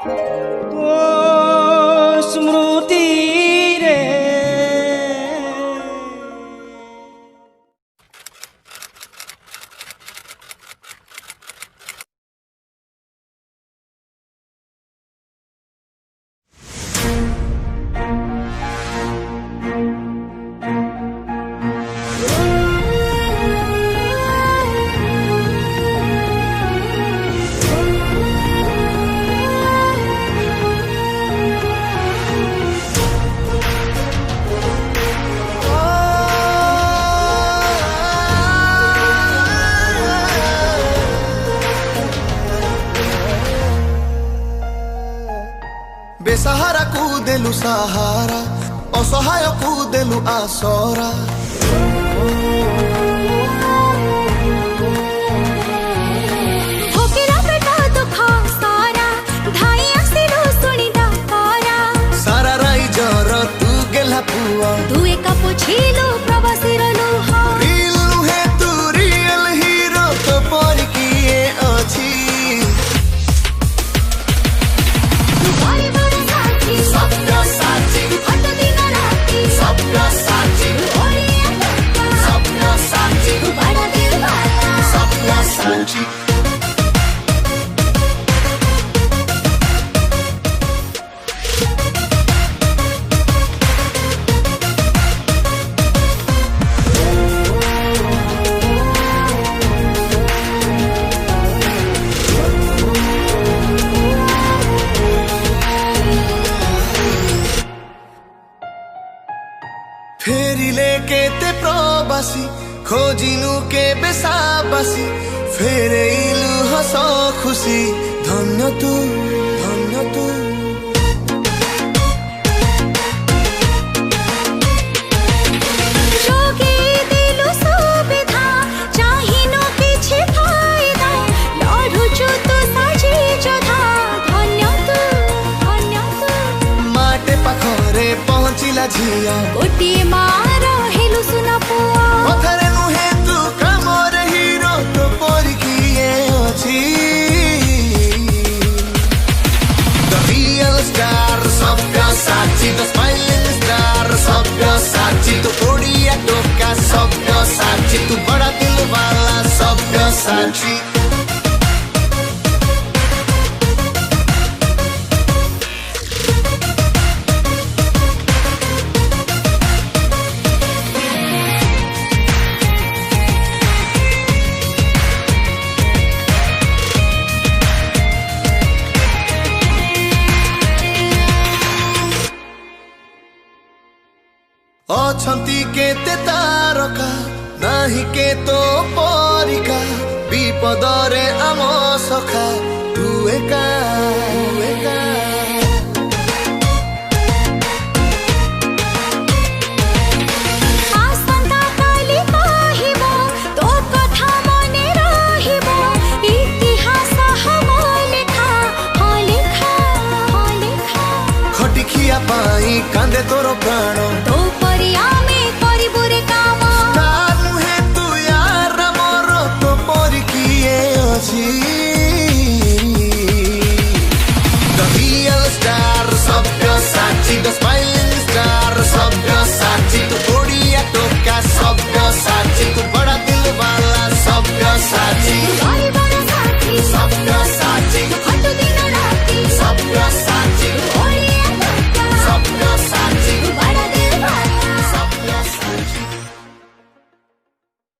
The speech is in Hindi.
तो स्मृति रे बेसहारा को देलु सहारा असहाय को देलु आसरा सारा राइजर तू गेला पुआ तू एका पोछिलो प्रवासी रलु हा रियल नुहे तू रियल हीरो तो पर किए अछि बारे बारे साथी सत्य साची हट दिन राती सत्य साची ओरिया टक्का सत्य साची तू बड़ा दिल वाला सत्य साची फेरिले के ते प्रवासी खोजिनु के बेसाबासी फेरे इलु हस खुशी धन्य तू धन्य तू जोगी दिलु सुविधा चाहिनु किछि फायदा लढुछु तू साजी जोधा धन्य तू माटे पाखरे पहुँचिला झिया गोटी मार हेलु सुना पुआ पथरे नुहे तू कामर हीरो तो पर किए अछि The real star सबका साची The smiling star सबका साची तू ओडिया टोका सबका साची तू बड़ा दिल वाला सबका साची अछंती केते तारका नाही के तो परिका विपदरे आम सखा तू एका आसंता काली कहिबो तो कथा मने रहिबो इतिहास हम लेखा खटिखिया पाई कांदे तोर प्राण तो परिया में करिबो रे काम